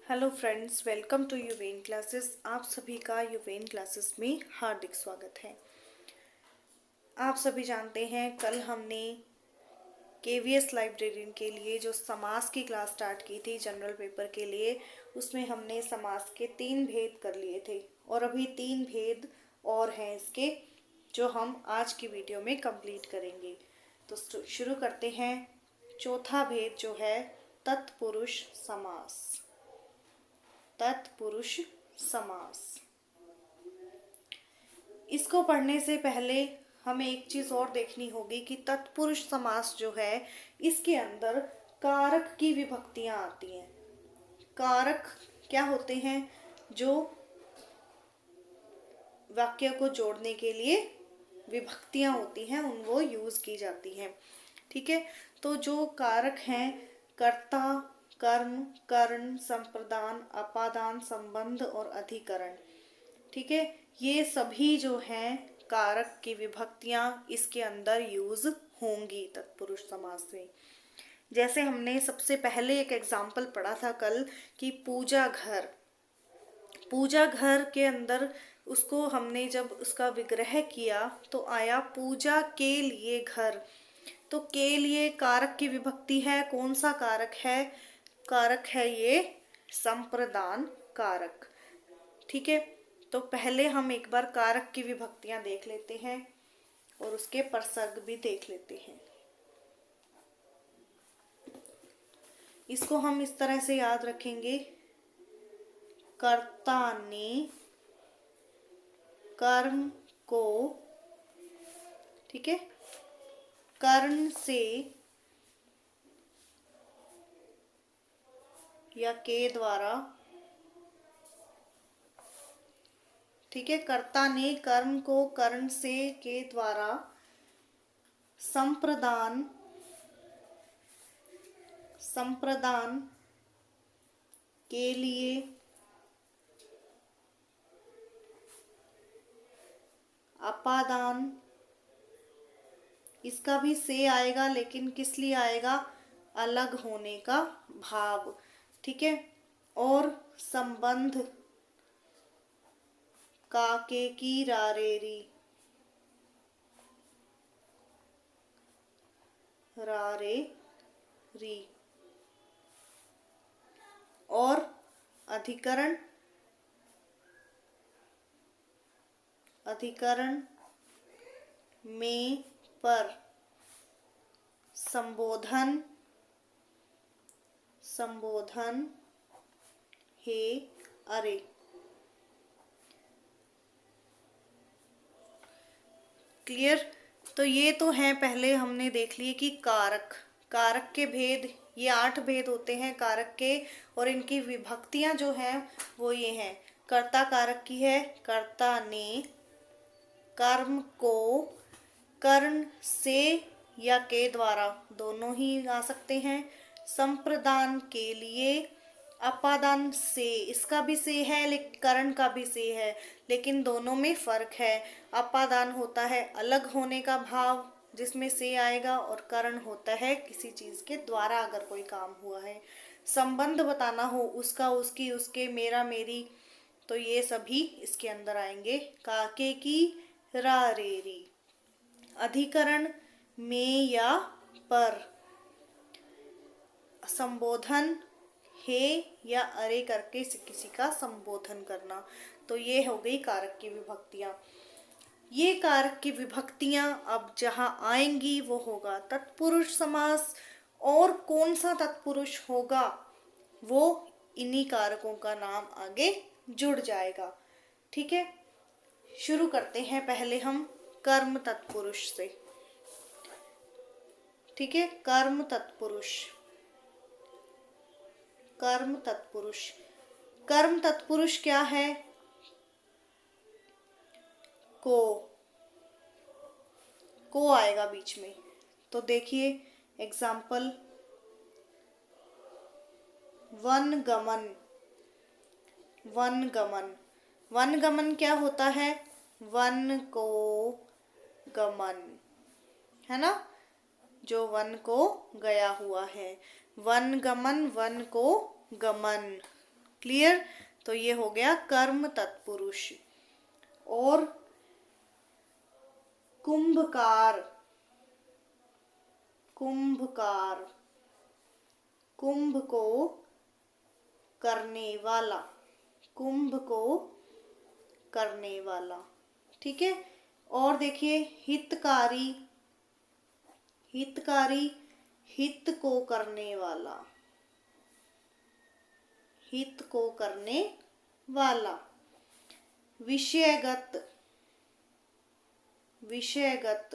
Hello friends, welcome to यूवेन classes. आप सभी का यूवेन क्लासेस में हार्दिक स्वागत है। आप सभी जानते हैं कल हमने केवीएस लाइब्रेरियन के लिए जो समास की क्लास स्टार्ट की थी जनरल पेपर के लिए, उसमें हमने समास के 3 भेद कर लिए थे और अभी 3 भेद और हैं इसके, जो हम आज की वीडियो में कंप्लीट करेंगे। तो शुरू करते हैं। चौथा भेद जो है तत्पुरुष समास। तत्पुरुष समास, इसको पढ़ने से पहले हमें एक चीज और देखनी होगी कि तत्पुरुष समास जो है इसके अंदर कारक की विभक्तियां आती हैं। कारक क्या होते हैं? जो वाक्य को जोड़ने के लिए विभक्तियां होती हैं, उन वो यूज की जाती हैं। ठीक है, तो जो कारक हैं कर्ता, कर्म, कर्ण, संप्रदान, अपादान, संबंध और अधिकरण। ठीक है, ये सभी जो हैं कारक की विभक्तियां इसके अंदर यूज होंगी तत्पुरुष समास में। जैसे हमने सबसे पहले एक एग्जाम्पल पढ़ा था कल कि पूजा घर। पूजा घर के अंदर उसको हमने जब उसका विग्रह किया तो आया पूजा के लिए घर। तो के लिए कारक की विभक्ति है। कौन सा कारक है? कारक है ये संप्रदान कारक। ठीक है, तो पहले हम एक बार कारक की विभक्तियां देख लेते हैं और उसके प्रसर्ग भी देख लेते हैं। इसको हम इस तरह से याद रखेंगे। कर्ता ने कर्म को, ठीक है, कर्ण से या के द्वारा, ठीक है, कर्ता ने कर्म को कर्ण से के द्वारा संप्रदान के लिए अपादान, इसका भी से आएगा लेकिन किस लिए आएगा? अलग होने का भाव। ठीक है, और संबंध काके की रारेरी, रारे री, और अधिकरण में पर संबोधन हे अरे। क्लियर? तो ये तो है, पहले हमने देख लिए कि कारक के भेद, ये 8 भेद होते हैं कारक के, और इनकी विभक्तियां जो हैं वो ये हैं। कर्ता कारक की है, कर्ता ने कर्म को कर्ण से या के द्वारा, दोनों ही आ सकते हैं। संप्रदान के लिए अपादान से, इसका भी से है लेकिन कर्ण का भी से है, लेकिन दोनों में फर्क है। अपादान होता है अलग होने का भाव जिसमें से आएगा, और कर्ण होता है किसी चीज के द्वारा अगर कोई काम हुआ है। संबंध बताना हो, उसका, उसकी, उसके, मेरा, मेरी, तो ये सभी इसके अंदर आएंगे। काके की रारेरी। अधिकरण में या पर संबोधन हे या अरे करके किसी का संबोधन करना। तो ये हो गई कारक की विभक्तियां। ये कारक की विभक्तियां अब जहां आएंगी वो होगा तत्पुरुष समास। और कौन सा तत्पुरुष होगा वो इन्हीं कारकों का नाम आगे जुड़ जाएगा। ठीक है, शुरू करते हैं पहले हम कर्म तत्पुरुष से। ठीक है, कर्म तत्पुरुष। कर्म तत्पुरुष क्या है? को आएगा बीच में। तो देखिए एग्जाम्पल, वनगमन। वनगमन क्या होता है? वन को गमन, है ना, जो वन को गया हुआ है। वन गमन, वन को गमन। क्लियर। तो ये हो गया कर्म तत्पुरुष। और कुंभकार, कुंभकार, कुंभ को करने वाला, कुंभ को करने वाला, ठीक है। और देखिए हितकारी, हितकारी, हित को करने वाला, हित को करने वाला। विषयगत, विषयगत,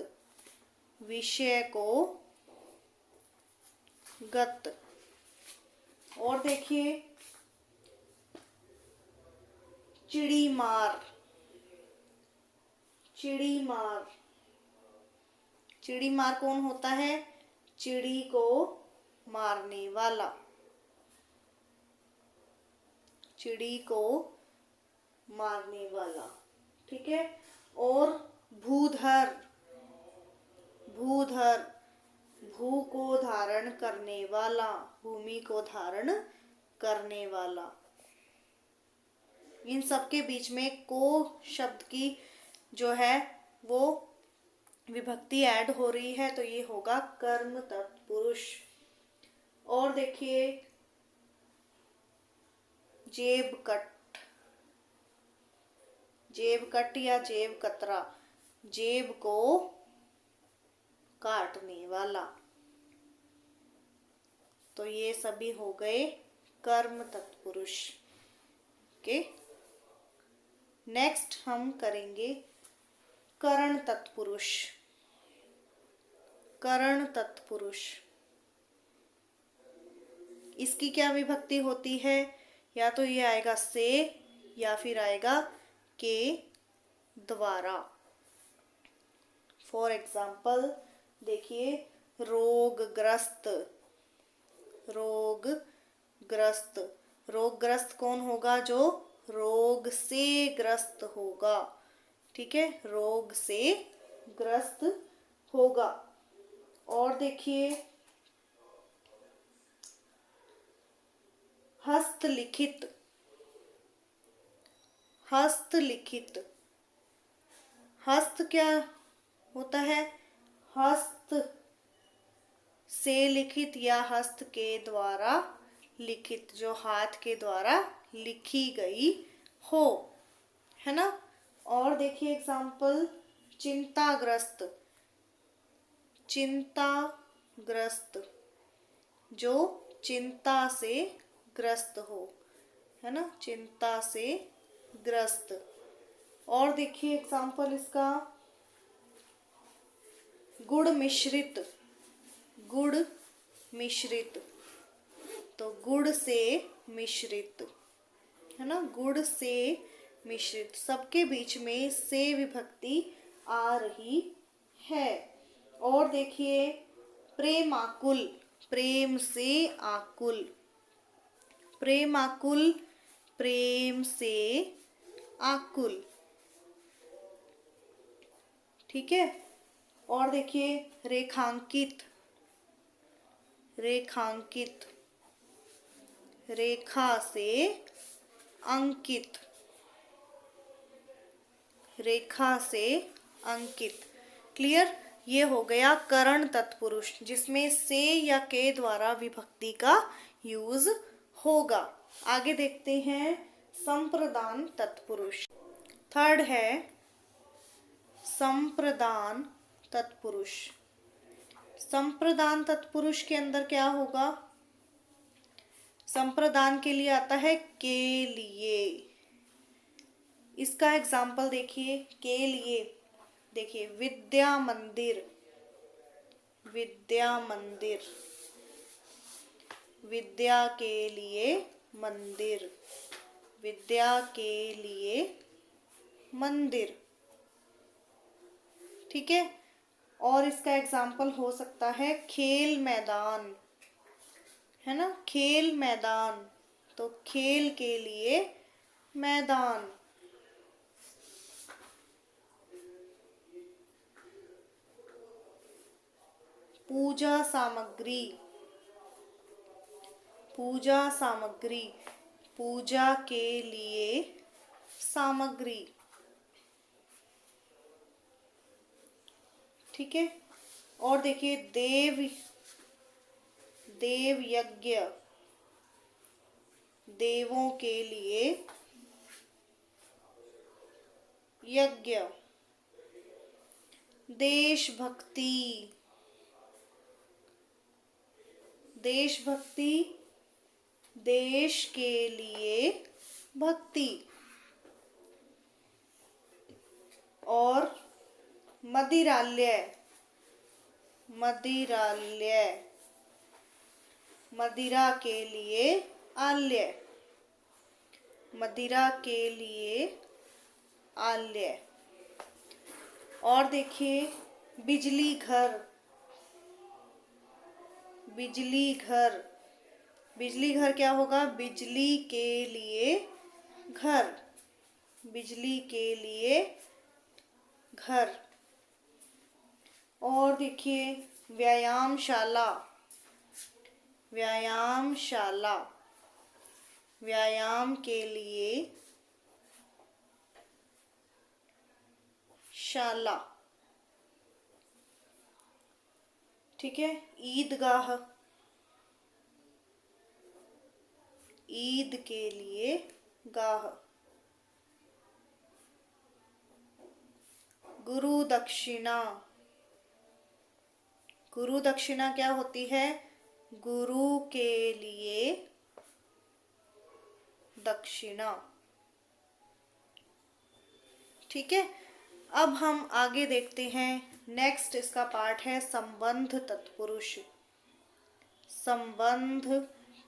विषय को गत। और देखिए चिड़ीमार, चिड़ीमार, चिड़ीमार कौन होता है? चिड़ी को मारने वाला, चिड़ी को मारने वाला, ठीक है। और भूधर, भूधर, भू को धारण करने वाला, भूमि को धारण करने वाला। इन सब के बीच में को शब्द की जो है वो विभक्ति ऐड हो रही है, तो ये होगा कर्म तत्पुरुष। और देखिए जेब कट, जेब कट या जेब कतरा, जेब को काटने वाला। तो ये सभी हो गए कर्म तत्पुरुष के। नेक्स्ट हम करेंगे करण तत्पुरुष। करण तत्पुरुष, इसकी क्या विभक्ति होती है? या तो ये आएगा से या फिर आएगा के द्वारा। फॉर एग्जाम्पल देखिए रोगग्रस्त, रोगग्रस्त, रोगग्रस्त कौन होगा? जो रोग से ग्रस्त होगा, ठीक है, रोग से ग्रस्त होगा। और देखिए हस्तलिखित, हस्तलिखित, हस्त क्या होता है? हस्त से लिखित या हस्त के द्वारा लिखित, जो हाथ के द्वारा लिखी गई हो, है ना। और देखिए एग्जाम्पल चिंताग्रस्त, चिंताग्रस्त, जो चिंता से ग्रस्त हो, है ना, चिंता से ग्रस्त। और देखिए एग्जाम्पल इसका गुड़ मिश्रित, गुड़ मिश्रित, तो गुड़ से मिश्रित, है ना, गुड़ से मिश्रित। सबके बीच में से विभक्ति आ रही है। और देखिए प्रेमाकुल, प्रेम से आकुल, प्रेमाकुल, प्रेम से आकुल, ठीक है। और देखिए रेखांकित, रेखांकित, रेखा से अंकित, रेखा से अंकित। क्लियर। ये हो गया करण तत्पुरुष, जिसमें से या के द्वारा विभक्ति का यूज होगा। आगे देखते हैं संप्रदान तत्पुरुष। थर्ड है संप्रदान तत्पुरुष। संप्रदान तत्पुरुष के अंदर क्या होगा? संप्रदान के लिए आता है के लिए। इसका एग्जाम्पल देखिए, के लिए देखिए विद्या मंदिर, विद्या मंदिर, विद्या के लिए मंदिर, विद्या के लिए मंदिर, ठीक है। और इसका एग्जाम्पल हो सकता है खेल मैदान, है ना, खेल मैदान, तो खेल के लिए मैदान। पूजा सामग्री, पूजा सामग्री, पूजा के लिए सामग्री। ठीक है। और देखिए देव यज्ञ, देवों के लिए यज्ञ। देशभक्ति, देशभक्ति, देश के लिए भक्ति। और मदिरालय, मदिरालय, मदिरा के लिए आल्य, मदिरा के लिए आल्य। और देखिए बिजली घर, बिजली घर, बिजली घर क्या होगा? बिजली के लिए घर, बिजली के लिए घर। और देखिए व्यायामशाला, व्यायामशाला, व्यायाम के लिए शाला। ठीक है। ईदगाह, ईद के लिए गाह। गुरु दक्षिणा, गुरु दक्षिणा क्या होती है? गुरु के लिए दक्षिणा। ठीक है। अब हम आगे देखते हैं। नेक्स्ट इसका पार्ट है संबंध तत्पुरुष। संबंध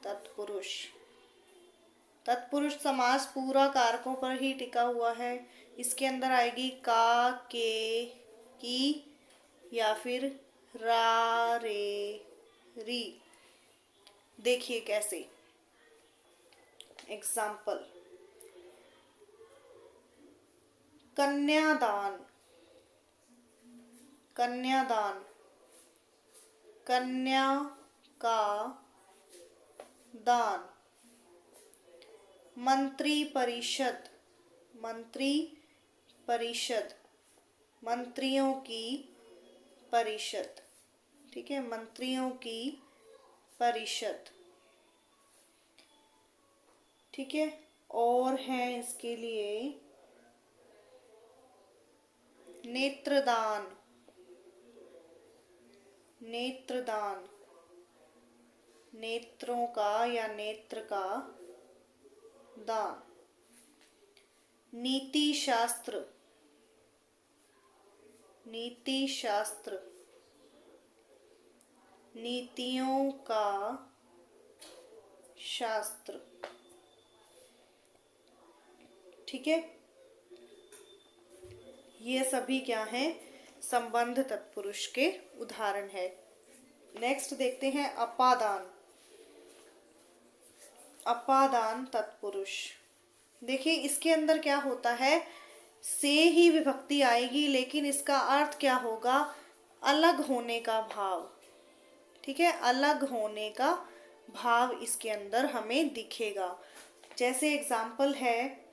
तत्पुरुष। तत्पुरुष समास पूरा कारकों पर ही टिका हुआ है। इसके अंदर आएगी का, के, की या फिर रा, रे, री। देखिए कैसे। एग्जाम्पल, कन्यादान, कन्यादान, कन्या का दान। मंत्री परिषद, मंत्री परिषद, मंत्रियों की परिषद। ठीक है, मंत्रियों की परिषद। ठीक है। और है इसके लिए नेत्रदान, नेत्रदान, नेत्रों का या नेत्र का दान। नीति शास्त्र, नीति शास्त्र, नीतियों का शास्त्र। ठीक है। ये सभी क्या हैं? संबंध तत्पुरुष के उदाहरण है। नेक्स्ट देखते हैं अपादान। अपादान तत्पुरुष। देखिए इसके अंदर क्या होता है, से ही विभक्ति आएगी लेकिन इसका अर्थ क्या होगा? अलग होने का भाव। ठीक है, अलग होने का भाव इसके अंदर हमें दिखेगा। जैसे एग्जाम्पल है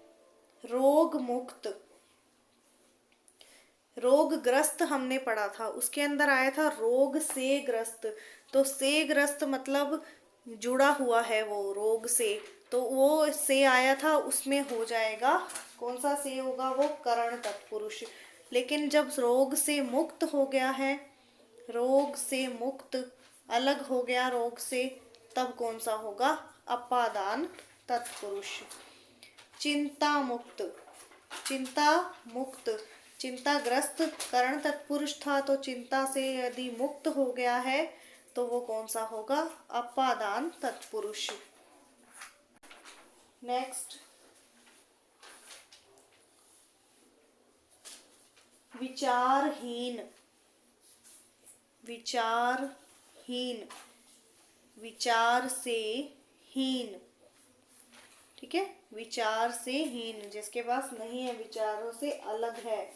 रोग मुक्त। रोगग्रस्त हमने पढ़ा था, उसके अंदर आया था रोग से ग्रस्त। तो से ग्रस्त मतलब जुड़ा हुआ है वो रोग से, तो वो से आया था, उसमें हो जाएगा कौन सा से होगा? वो करण तत्पुरुष। लेकिन जब रोग से मुक्त हो गया है, रोग से मुक्त अलग हो गया रोग से, तब कौन सा होगा? अपादान तत्पुरुष। चिंता मुक्त, चिंता मुक्त, चिंताग्रस्त करण तत्पुरुष था, तो चिंता से यदि मुक्त हो गया है तो वो कौन सा होगा? अपादान तत्पुरुष। नेक्स्ट विचारहीन, विचारहीन, विचार से हीन। ठीक है, विचार से हीन, जिसके पास नहीं है, विचारों से अलग है।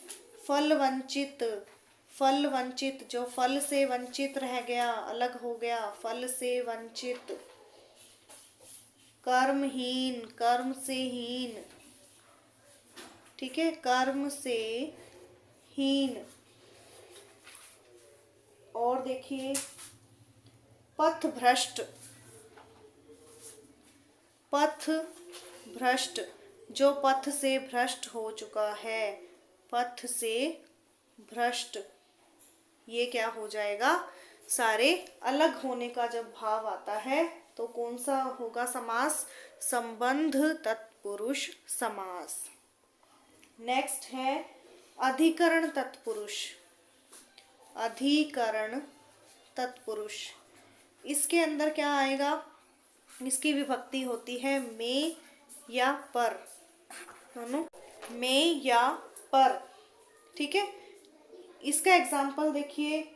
फल वंचित, फल वंचित, जो फल से वंचित रह गया, अलग हो गया, फल से वंचित। कर्महीन, कर्म से हीन, ठीक है, कर्म से हीन। और देखिए पथ भ्रष्ट, पथ भ्रष्ट, जो पथ से भ्रष्ट हो चुका है, पथ से भ्रष्ट, ये क्या हो जाएगा, सारे अलग होने का जब भाव आता है तो कौन सा होगा समास, संबंध तत्पुरुष समास। नेक्स्ट है अधिकरण तत्पुरुष, अधिकरण तत्पुरुष। इसके अंदर क्या आएगा, इसकी विभक्ति होती है में या पर, दोनों में या पर, ठीक है। इसका एग्जाम्पल देखिए,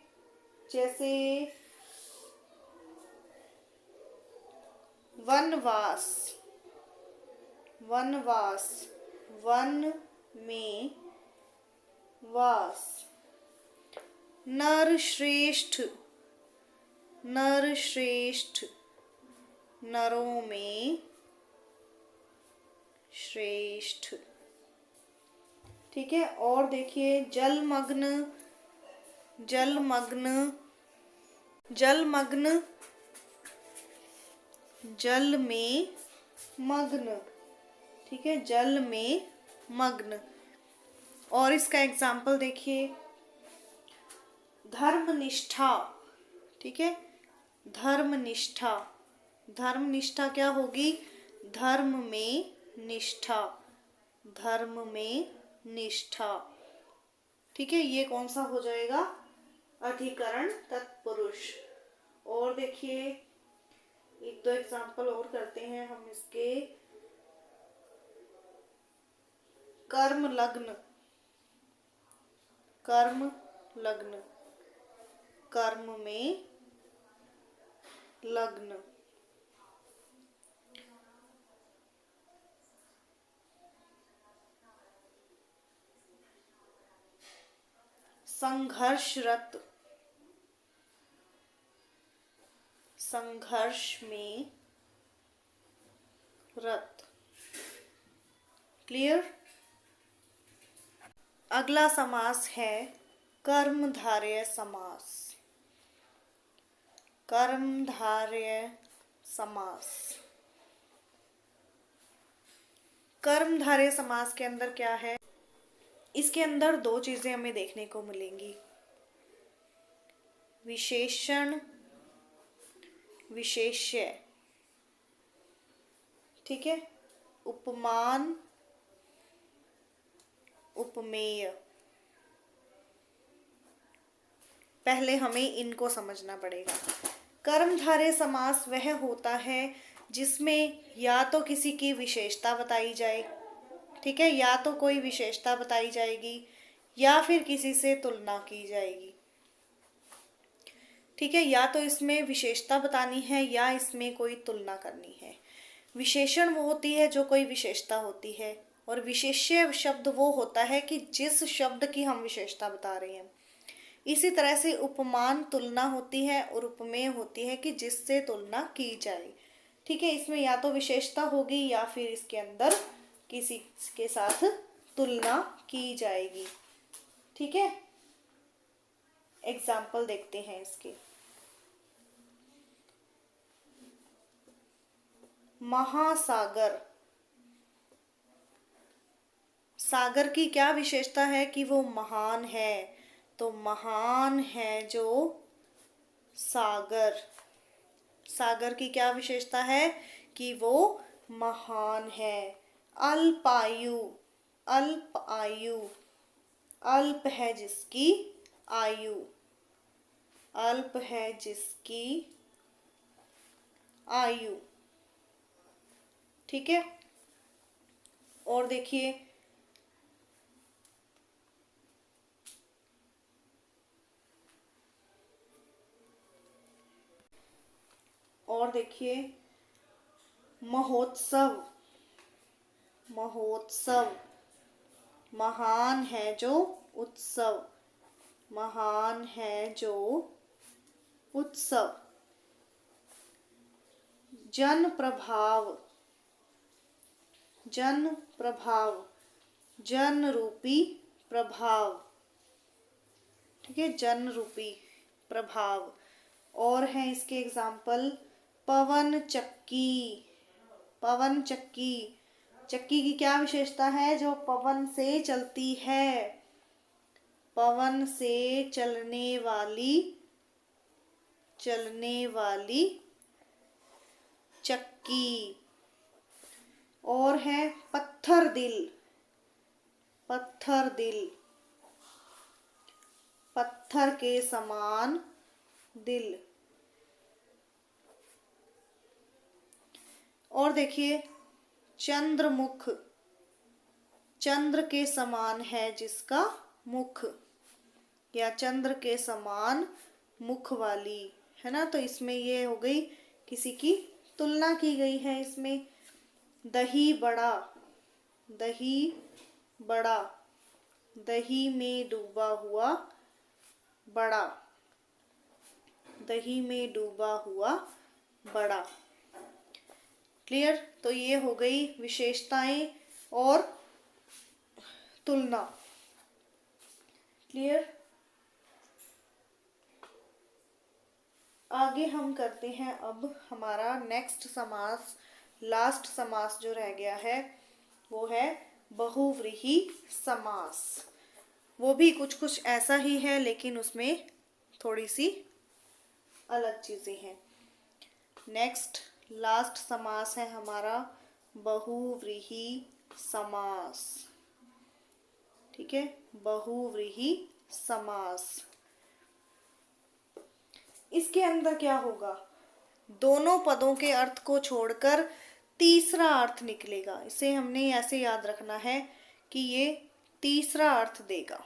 जैसे वनवास, वनवास, वन में वास। नर श्रेष्ठ, नर श्रेष्ठ, नरों में श्रेष्ठ, ठीक है। और देखिए जलमग्न, जलमग्न, जलमग्न, जल में मग्न, ठीक है, जल में मग्न। और इसका एग्जाम्पल देखिए धर्मनिष्ठा, ठीक है, धर्मनिष्ठा, धर्मनिष्ठा क्या होगी, धर्म में निष्ठा, धर्म में निष्ठा, ठीक है। ये कौन सा हो जाएगा, अधिकरण तत्पुरुष। और देखिए एक दो एग्जाम्पल और करते हैं हम इसके। कर्म लग्न, कर्म लग्न, कर्म में लग्न। संघर्षरत, संघर्ष में रत। क्लियर। अगला समास है कर्मधारय समास, कर्मधारय समास। कर्मधारय समास के अंदर क्या है, इसके अंदर दो चीजें हमें देखने को मिलेंगी, विशेषण, विशेष्य, ठीक है, उपमान, उपमेय। पहले हमें इनको समझना पड़ेगा। कर्मधारय समास वह होता है जिसमें या तो किसी की विशेषता बताई जाए, ठीक है, या तो कोई विशेषता बताई जाएगी या फिर किसी से तुलना की जाएगी, ठीक है, या तो इसमें विशेषता बतानी है या इसमें कोई तुलना करनी है। विशेषण वो होती है जो कोई विशेषता होती है, और विशेष्य शब्द वो होता है कि जिस शब्द की हम विशेषता बता रहे हैं। इसी तरह से उपमान तुलना होती है और उपमेय होती है कि जिससे तुलना की जाए, ठीक है। इसमें या तो विशेषता होगी या फिर इसके अंदर किसी के साथ तुलना की जाएगी, ठीक है। एग्जाम्पल देखते हैं इसके। महासागर, सागर की क्या विशेषता है कि वो महान है, तो महान है जो सागर। सागर की क्या विशेषता है कि वो महान है। अल्पायु, अल्प आयु, अल्प है जिसकी आयु, अल्प है जिसकी आयु, ठीक है। और देखिए महोत्सव, महोत्सव, महान है जो उत्सव, महान है जो उत्सव। जन प्रभाव, जन प्रभाव, जन रूपी प्रभाव, ठीक है, जन रूपी प्रभाव। और है इसके एग्जाम्पल, पवन चक्की, पवन चक्की, चक्की की क्या विशेषता है, जो पवन से चलती है, पवन से चलने वाली, चलने वाली चक्की। और है पत्थर दिल, पत्थर दिल, पत्थर के समान दिल। और देखिए चंद्रमुख, चंद्र के समान है जिसका मुख, या चंद्र के समान मुख वाली, है ना। तो इसमें ये हो गई, किसी की तुलना की गई है इसमें। दही बड़ा, दही बड़ा, दही में डूबा हुआ बड़ा, दही में डूबा हुआ बड़ा। क्लियर। तो ये हो गई विशेषताएं और तुलना। क्लियर। आगे हम करते हैं अब हमारा नेक्स्ट समास, लास्ट समास जो रह गया है वो है बहुव्रीहि समास। वो भी कुछ कुछ ऐसा ही है, लेकिन उसमें थोड़ी सी अलग चीजें हैं। नेक्स्ट लास्ट समास है हमारा बहुव्रीहि समास, ठीक है, बहुव्रीहि समास। इसके अंदर क्या होगा, दोनों पदों के अर्थ को छोड़कर तीसरा अर्थ निकलेगा। इसे हमने ऐसे याद रखना है कि ये तीसरा अर्थ देगा।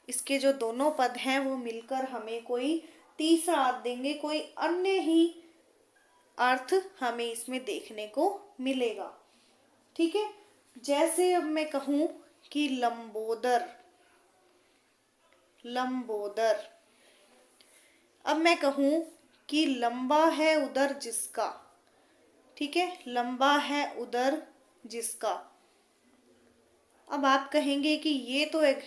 इसके जो दोनों पद हैं वो मिलकर हमें कोई तीसरा अर्थ देंगे, कोई अन्य ही अर्थ हमें इसमें देखने को मिलेगा। ठीक है। जैसे अब मैं कहूं कि लंबोदर, लंबोदर। अब मैं कहूं कि लंबा है उदर जिसका, ठीक है, लंबा है उदर जिसका। अब आप कहेंगे कि ये तो एक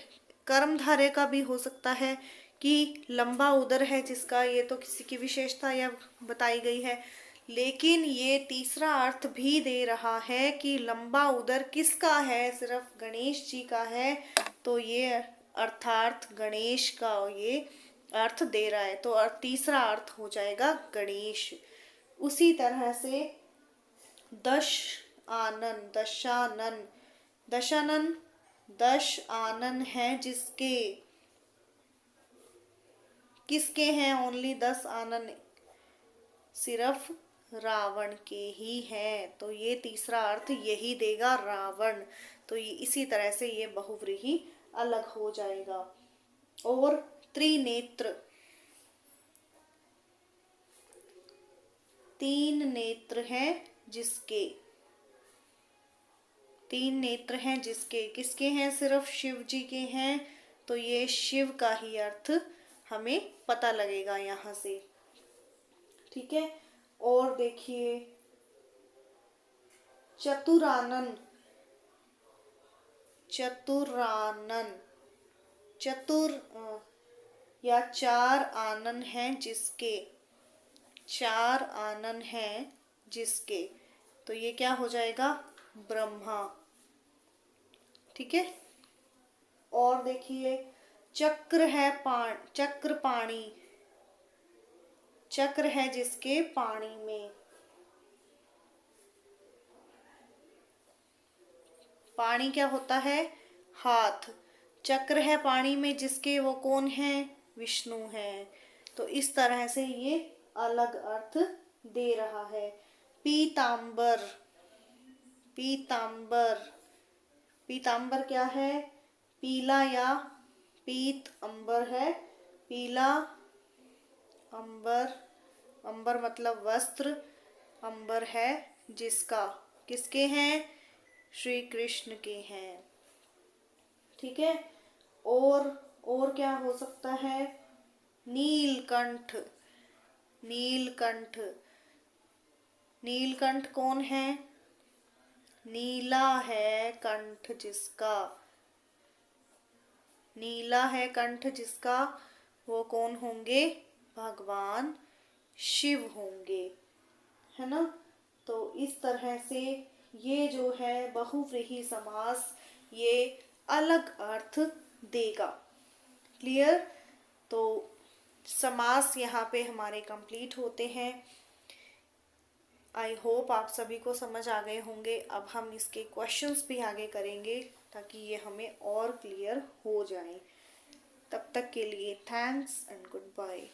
कर्मधारय का भी हो सकता है कि लंबा उदर है जिसका, ये तो किसी की विशेषता या बताई गई है, लेकिन ये तीसरा अर्थ भी दे रहा है कि लंबा उदर किसका है, सिर्फ गणेश जी का है। तो ये अर्थार्थ गणेश का ये अर्थ दे रहा है, तो तीसरा अर्थ हो जाएगा गणेश। उसी तरह से दश आनन, दशानन, दशानन, दश आनन है जिसके, किसके हैं, ओनली 10 आनन सिर्फ रावण के ही हैं। तो ये तीसरा अर्थ यही देगा, रावण। तो ये इसी तरह से ये बहुव्रीहि अलग हो जाएगा। और त्रिनेत्र, तीन नेत्र हैं जिसके, तीन नेत्र हैं जिसके, किसके हैं, सिर्फ शिव जी के हैं। तो ये शिव का ही अर्थ हमें पता लगेगा यहां से। ठीक है। और देखिए चतुरानन, चतुरानन, चतुर या चार आनन हैं जिसके, चार आनन हैं जिसके। तो ये क्या हो जाएगा, ब्रह्मा। ठीक है। और देखिए चक्र है चक्र पाणी, चक्र है जिसके पानी में, पानी क्या होता है, हाथ। चक्र है पानी में जिसके, वो कौन है, विष्णु है। तो इस तरह से ये अलग अर्थ दे रहा है। पीतांबर, पीतांबर, पीतांबर क्या है, पीला, या पीत अंबर है, पीला अंबर, अंबर मतलब वस्त्र, अंबर है जिसका, किसके हैं, श्री कृष्ण के हैं। ठीक है। और क्या हो सकता है, नीलकंठ, नीलकंठ, नीलकंठ कौन है, नीला है कंठ जिसका, नीला है कंठ जिसका, वो कौन होंगे? भगवान शिव होंगे, है ना। तो इस तरह से ये जो है बहुव्रीहि समास ये अलग अर्थ देगा। क्लियर? तो समास यहाँ पे हमारे कंप्लीट होते हैं। आई होप आप सभी को समझ आ गए होंगे। अब हम इसके क्वेश्चंस भी आगे करेंगे ताकि ये हमें और क्लियर हो जाए। तब तक के लिए थैंक्स एंड गुड बाय।